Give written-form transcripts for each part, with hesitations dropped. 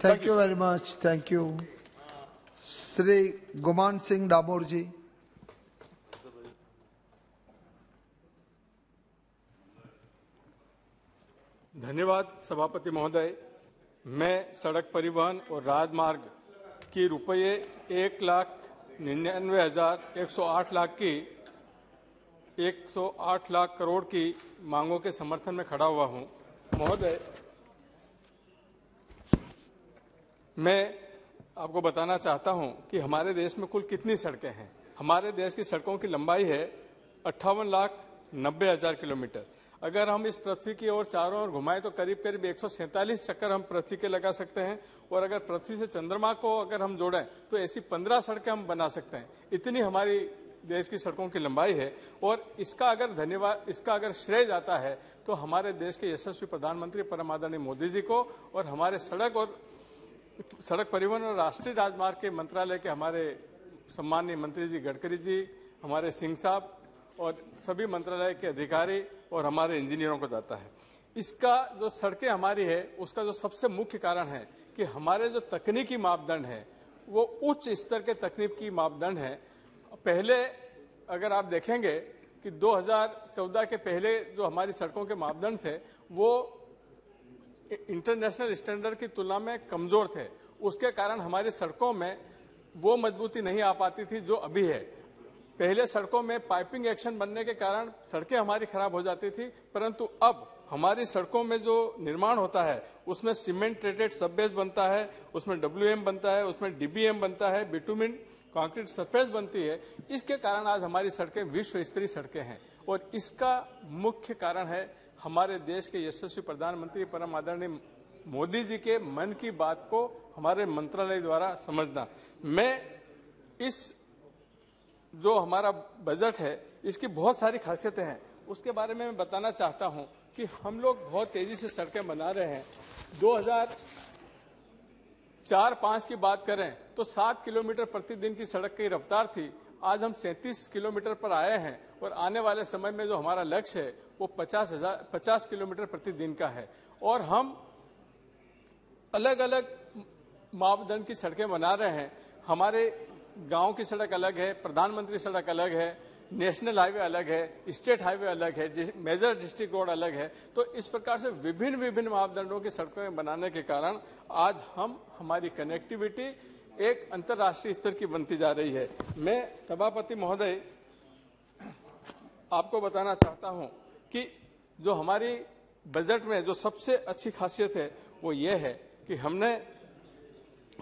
Thank you very much. Thank you. Sri Guman Singh Dabur ji. धन्यवाद सभापति महोदय। मैं सड़क परिवहन और राजमार्ग की रुपये 1,99,108 लाख की 108 लाख करोड़ की मांगों के समर्थन में खड़ा हुआ हूं। महोदय, मैं आपको बताना चाहता हूं कि हमारे देश में कुल कितनी सड़कें हैं। हमारे देश की सड़कों की लंबाई है 58,90,000 किलोमीटर। अगर हम इस पृथ्वी की ओर चारों ओर घुमाएं तो करीब करीब 147 चक्कर हम पृथ्वी के लगा सकते हैं, और अगर पृथ्वी से चंद्रमा को अगर हम जोड़ें तो ऐसी 15 सड़कें हम बना सकते हैं। इतनी हमारी देश की सड़कों की लंबाई है, और इसका अगर श्रेय जाता है तो हमारे देश के यशस्वी प्रधानमंत्री परम आदरणीय मोदी जी को, और हमारे सड़क परिवहन और राष्ट्रीय राजमार्ग के मंत्रालय के हमारे सम्माननीय मंत्री जी गडकरी जी, हमारे सिंह साहब और सभी मंत्रालय के अधिकारी और हमारे इंजीनियरों को जाता है। इसका जो सड़कें हमारी है उसका जो सबसे मुख्य कारण है कि हमारे जो तकनीकी मापदंड है वो उच्च स्तर के तकनीकी मापदंड है। पहले अगर आप देखेंगे कि 2014 के पहले जो हमारी सड़कों के मापदंड थे वो इंटरनेशनल स्टैंडर्ड की तुलना में कमजोर थे। उसके कारण हमारी सड़कों में वो मजबूती नहीं आ पाती थी जो अभी है। पहले सड़कों में पाइपिंग एक्शन बनने के कारण सड़कें हमारी खराब हो जाती थी, परंतु अब हमारी सड़कों में जो निर्माण होता है उसमें सीमेंटेटेड सब बेस बनता है, उसमें WM बनता है, उसमें DBM बनता है, बिटुमिन कंक्रीट सरफेस बनती है। इसके कारण आज हमारी सड़कें विश्व स्तरीय सड़कें हैं, और इसका मुख्य कारण है हमारे देश के यशस्वी प्रधानमंत्री परम आदरणीय मोदी जी के मन की बात को हमारे मंत्रालय द्वारा समझना। मैं इस जो हमारा बजट है इसकी बहुत सारी खासियतें हैं, उसके बारे में मैं बताना चाहता हूं कि हम लोग बहुत तेजी से सड़कें बना रहे हैं। 2004-05 की बात करें तो 7 किलोमीटर प्रतिदिन की सड़क की रफ्तार थी। आज हम 37 किलोमीटर पर आए हैं, और आने वाले समय में जो हमारा लक्ष्य है वो 50 किलोमीटर प्रतिदिन का है। और हम अलग अलग मापदंड की सड़कें बना रहे हैं। हमारे गांव की सड़क अलग है, प्रधानमंत्री सड़क अलग है, नेशनल हाईवे अलग है, स्टेट हाईवे अलग है, मेजर डिस्ट्रिक्ट रोड अलग है। तो इस प्रकार से विभिन्न मापदंडों की सड़कें बनाने के कारण आज हमारी कनेक्टिविटी एक अंतर्राष्ट्रीय स्तर की बनती जा रही है। मैं सभापति महोदय आपको बताना चाहता हूं कि जो हमारी बजट में जो सबसे अच्छी खासियत है वो ये है कि हमने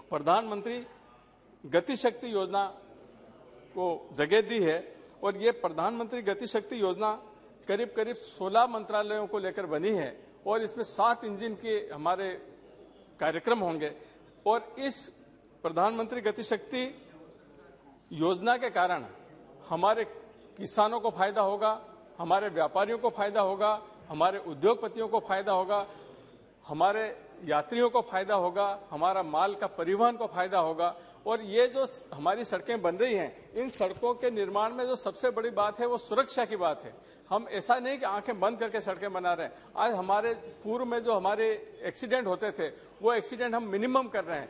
प्रधानमंत्री गति शक्ति योजना को जगह दी है, और ये प्रधानमंत्री गति शक्ति योजना करीब करीब 16 मंत्रालयों को लेकर बनी है, और इसमें 7 इंजन के हमारे कार्यक्रम होंगे। और इस प्रधानमंत्री गति शक्ति योजना के कारण हमारे किसानों को फायदा होगा, हमारे व्यापारियों को फायदा होगा, हमारे उद्योगपतियों को फायदा होगा, हमारे यात्रियों को फायदा होगा, हमारा माल का परिवहन को फायदा होगा। और ये जो हमारी सड़कें बन रही हैं, इन सड़कों के निर्माण में जो सबसे बड़ी बात है वो सुरक्षा की बात है। हम ऐसा नहीं कि आंखें बंद करके सड़कें बना रहे हैं। आज हमारे पूर्व में जो हमारे एक्सीडेंट होते थे वो एक्सीडेंट हम मिनिमम कर रहे हैं।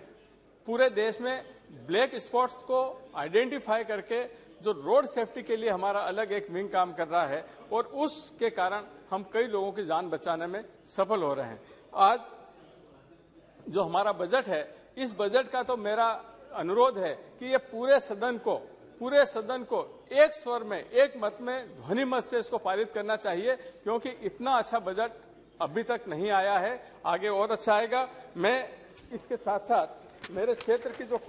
पूरे देश में ब्लैक स्पॉट्स को आइडेंटिफाई करके जो रोड सेफ्टी के लिए हमारा अलग एक विंग काम कर रहा है, और उसके कारण हम कई लोगों की जान बचाने में सफल हो रहे हैं। आज जो हमारा बजट है, इस बजट का तो मेरा अनुरोध है कि ये पूरे सदन को एक स्वर में, एक मत में, ध्वनि मत से इसको पारित करना चाहिए, क्योंकि इतना अच्छा बजट अभी तक नहीं आया है। आगे और अच्छा आएगा। मैं इसके साथ साथ मेरे क्षेत्र की जो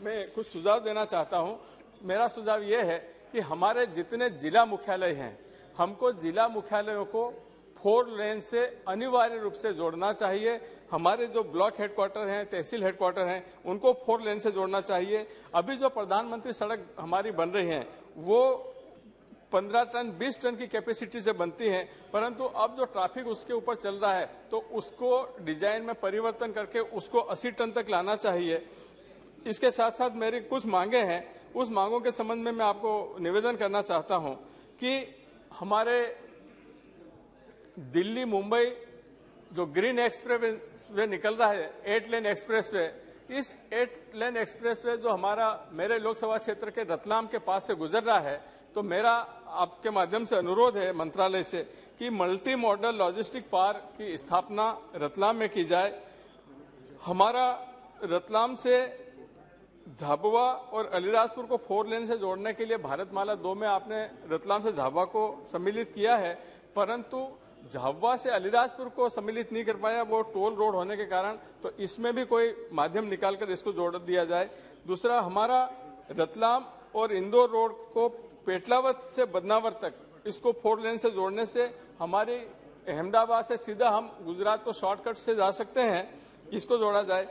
मैं कुछ सुझाव देना चाहता हूं। मेरा सुझाव ये है कि हमारे जितने जिला मुख्यालय हैं, हमको जिला मुख्यालयों को 4 लेन से अनिवार्य रूप से जोड़ना चाहिए। हमारे जो ब्लॉक हेडक्वार्टर हैं, तहसील हेडक्वार्टर हैं, उनको 4 लेन से जोड़ना चाहिए। अभी जो प्रधानमंत्री सड़क हमारी बन रही हैं वो 15 टन 20 टन की कैपेसिटी से बनती हैं, परंतु अब जो ट्रैफिक उसके ऊपर चल रहा है तो उसको डिजाइन में परिवर्तन करके उसको 80 टन तक लाना चाहिए। इसके साथ साथ मेरी कुछ मांगे हैं, उस मांगों के संबंध में मैं आपको निवेदन करना चाहता हूं कि हमारे दिल्ली, मुंबई जो ग्रीन एक्सप्रेस वे निकल रहा है 8 लेन एक्सप्रेस वे, इस 8 लेन एक्सप्रेस वे जो हमारा मेरे लोकसभा क्षेत्र के रतलाम के पास से गुजर रहा है, तो मेरा आपके माध्यम से अनुरोध है मंत्रालय से कि मल्टी मॉडल लॉजिस्टिक पार्क की स्थापना रतलाम में की जाए। हमारा रतलाम से झाबुआ और अलीराजपुर को 4 लेन से जोड़ने के लिए भारतमाला 2 में आपने रतलाम से झाबुआ को सम्मिलित किया है, परंतु झाबुआ से अलीराजपुर को सम्मिलित नहीं कर पाया, वो टोल रोड होने के कारण। तो इसमें भी कोई माध्यम निकालकर इसको जोड़ दिया जाए। दूसरा, हमारा रतलाम और इंदौर रोड को पेटलावत से बदनावर तक इसको 4 लेन से जोड़ने से हमारी अहमदाबाद से सीधा हम गुजरात को शॉर्टकट से जा सकते हैं, इसको जोड़ा जाए।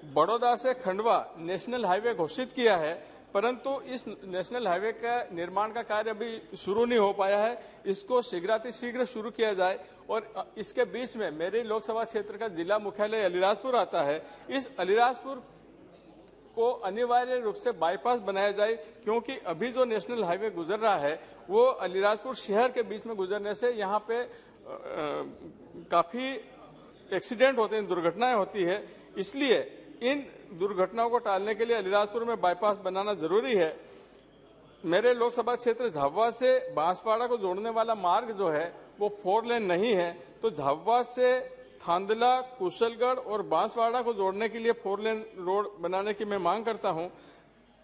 बड़ौदा से खंडवा नेशनल हाईवे घोषित किया है, परंतु इस नेशनल हाईवे का निर्माण का कार्य अभी शुरू नहीं हो पाया है, इसको शीघ्र शुरू किया जाए। और इसके बीच में मेरे लोकसभा क्षेत्र का जिला मुख्यालय अलीराजपुर आता है, इस अलीराजपुर को अनिवार्य रूप से बाईपास बनाया जाए, क्योंकि अभी जो नेशनल हाईवे गुजर रहा है वो अलीराजपुर शहर के बीच में गुजरने से यहाँ पे काफी एक्सीडेंट होते हैं, दुर्घटनाएं होती है। इसलिए इन दुर्घटनाओं को टालने के लिए अलीराजपुर में बाईपास बनाना जरूरी है। मेरे लोकसभा क्षेत्र झाबुआ से बांसवाड़ा को जोड़ने वाला मार्ग जो है वो 4 लेन नहीं है, तो झाबुआ से थांदला, कुशलगढ़ और बांसवाड़ा को जोड़ने के लिए 4 लेन रोड बनाने की मैं मांग करता हूं।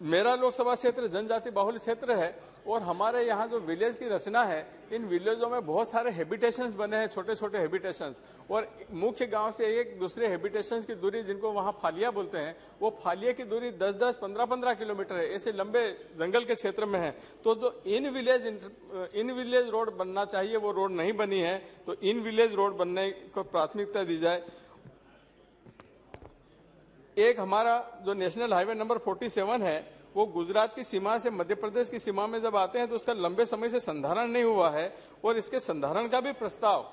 मेरा लोकसभा क्षेत्र जनजाति बाहुल्य क्षेत्र है और हमारे यहाँ जो विलेज की रचना है, इन विलेजों में बहुत सारे हैबिटेशंस बने हैं, छोटे छोटे हैबिटेशंस, और मुख्य गांव से एक दूसरे हैबिटेशंस की दूरी, जिनको वहाँ फालिया बोलते हैं, वो फालिया की दूरी 10-10, 15-15 किलोमीटर है। ऐसे लंबे जंगल के क्षेत्र में है, तो जो इन विलेज रोड बनना चाहिए वो रोड नहीं बनी है, तो इन विलेज रोड बनने को प्राथमिकता दी जाए। एक हमारा जो नेशनल हाईवे नंबर 47 है, वो गुजरात की सीमा से मध्य प्रदेश की सीमा में जब आते हैं तो उसका लंबे समय से संधारण नहीं हुआ है, और इसके संधारण का भी प्रस्ताव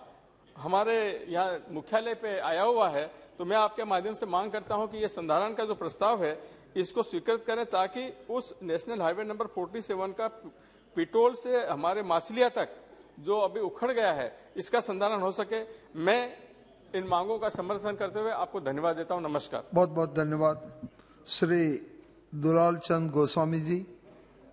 हमारे यहाँ मुख्यालय पे आया हुआ है। तो मैं आपके माध्यम से मांग करता हूं कि ये संधारण का जो प्रस्ताव है इसको स्वीकृत करें, ताकि उस नेशनल हाईवे नंबर 47 का पिटोल से हमारे माछलिया तक जो अभी उखड़ गया है, इसका संधारण हो सके। मैं इन मांगों का समर्थन करते हुए आपको धन्यवाद देता हूं। नमस्कार। बहुत बहुत धन्यवाद। श्री दुलाल चंद गोस्वामी जी।